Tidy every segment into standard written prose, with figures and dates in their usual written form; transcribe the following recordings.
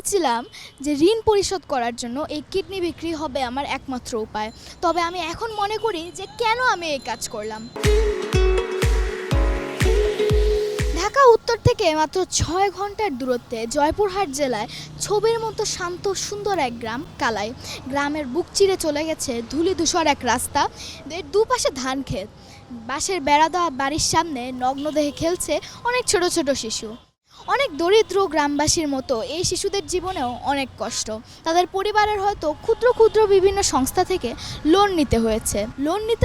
ভেবেছিলাম যে ঋণ পরিশোধ করার জন্য এই কিডনি বিক্রি হবে আমার একমাত্র উপায়। তবে আমি এখন মনে করি যে কেন আমি এই কাজ করলাম। ঢাকা উত্তর থেকে মাত্র ৬ ঘন্টার দূরত্বে জয়পুরহাট জেলায় ছবির মতো শান্ত সুন্দর এক গ্রাম কালাই। গ্রামের বুক চিরে চলে গেছে ধূলি ধূসর এক রাস্তা, এর দুপাশে ধান ক্ষেত, বাঁশের বেড়া দেওয়া বাড়ির সামনে নগ্নদেহে খেলছে অনেক ছোট ছোট শিশু। অনেক দরিদ্র গ্রামবাসীর মতো এই শিশুদের জীবনেও অনেক কষ্ট। তাদের পরিবারের হয়তো ক্ষুদ্র ক্ষুদ্র বিভিন্ন সংস্থা থেকে লোন নিতে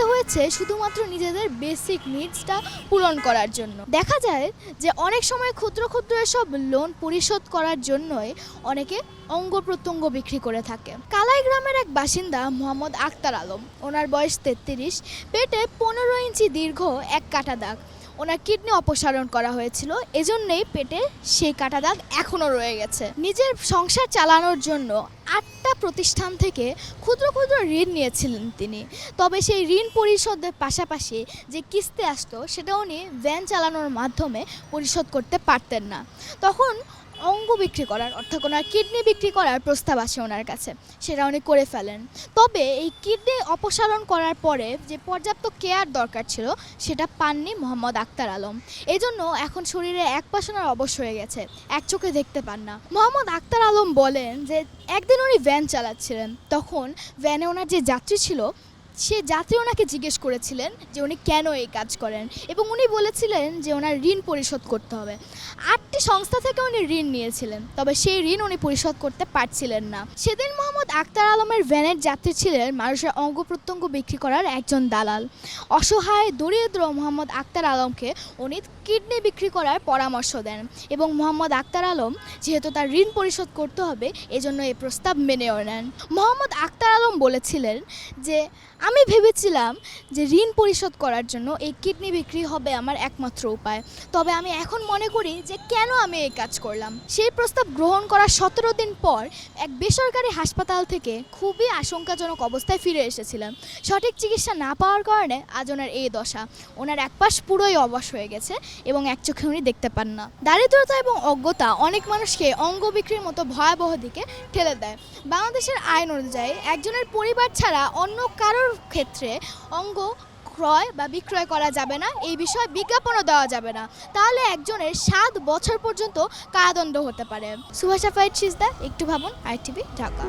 হয়েছে শুধুমাত্র নিজেদের বেসিক নিডসটা পূরণ করার জন্য। দেখা যায় যে অনেক সময় ক্ষুদ্র ক্ষুদ্র এসব লোন পরিশোধ করার জন্যই অনেকে অঙ্গ প্রত্যঙ্গ বিক্রি করে থাকে। কালাই গ্রামের এক বাসিন্দা মোহাম্মদ আক্তার আলম, ওনার বয়স 33, পেটে 15 ইঞ্চি দীর্ঘ এক কাটা দাগ। ওনার কিডনি অপসারণ করা হয়েছিল, এজন্যই পেটে সেই কাটা দাগ এখনও রয়ে গেছে। নিজের সংসার চালানোর জন্য 8টা প্রতিষ্ঠান থেকে ক্ষুদ্র ক্ষুদ্র ঋণ নিয়েছিলেন তিনি। তবে সেই ঋণ পরিশোধের পাশাপাশি যে কিস্তি আসতো সেটা উনি ভ্যান চালানোর মাধ্যমে পরিশোধ করতে পারতেন না। তখন অঙ্গ বিক্রি করার অর্থাৎ ওনার কিডনি বিক্রি করার প্রস্তাব আসে ওনার কাছে, সেটা উনি করে ফেলেন। তবে এই কিডনি অপসারণ করার পরে যে পর্যাপ্ত কেয়ার দরকার ছিল সেটা পাননি মোহাম্মদ আক্তার আলম। এজন্য এখন শরীরে এক পাশ ওনার অবশ হয়ে গেছে, এক চোখে দেখতে পান না। মোহাম্মদ আক্তার আলম বলেন যে একদিন উনি ভ্যান চালাচ্ছিলেন, তখন ভ্যানে ওনার যে যাত্রী ছিল সে যাত্রী ওনাকে জিজ্ঞেস করেছিলেন যে উনি কেন এই কাজ করেন, এবং উনি বলেছিলেন যে ওনার ঋণ পরিশোধ করতে হবে। 8টি সংস্থা থেকে উনি ঋণ নিয়েছিলেন, তবে সেই ঋণ উনি পরিশোধ করতে পারছিলেন না। সেদিন মোহাম্মদ আক্তার আলমের ভ্যানের যাত্রী ছিলেন মানুষের অঙ্গ প্রত্যঙ্গ বিক্রি করার একজন দালাল। অসহায় দরিদ্র মোহাম্মদ আক্তার আলমকে উনি কিডনি বিক্রি করার পরামর্শ দেন, এবং মোহাম্মদ আক্তার আলম যেহেতু তার ঋণ পরিশোধ করতে হবে এজন্য এই প্রস্তাব মেনেও নেন। মোহাম্মদ আক্তার আলম বলেছিলেন যে আমি ভেবেছিলাম যে ঋণ পরিশোধ করার জন্য এই কিডনি বিক্রি হবে আমার একমাত্র উপায়। তবে আমি এখন মনে করি যে কেন আমি এই কাজ করলাম। সেই প্রস্তাব গ্রহণ করার 17 দিন পর এক বেসরকারি হাসপাতাল থেকে খুবই আশঙ্কাজনক অবস্থায় ফিরে এসেছিলেন। সঠিক চিকিৎসা না পাওয়ার কারণে আজ ওনার এই দশা। ওনার এক পাশ পুরোই অবশ হয়ে গেছে এবং এক চোখে উনি দেখতে পান না। দারিদ্রতা এবং অজ্ঞতা অনেক মানুষকে অঙ্গ বিক্রির মতো ভয়াবহ দিকে ঠেলে দেয়। বাংলাদেশের আইন অনুযায়ী একজনের পরিবার ছাড়া অন্য কারোর ক্ষেত্রে অঙ্গ ক্রয় বা বিক্রয় করা যাবে না, এই বিষয়ে বিজ্ঞাপনও দেওয়া যাবে না। তাহলে একজনের 7 বছর পর্যন্ত কারাদণ্ড হতে পারে। সুভাষা ফাইট সিজদা, একটু ভাবুন। ITV ঢাকা।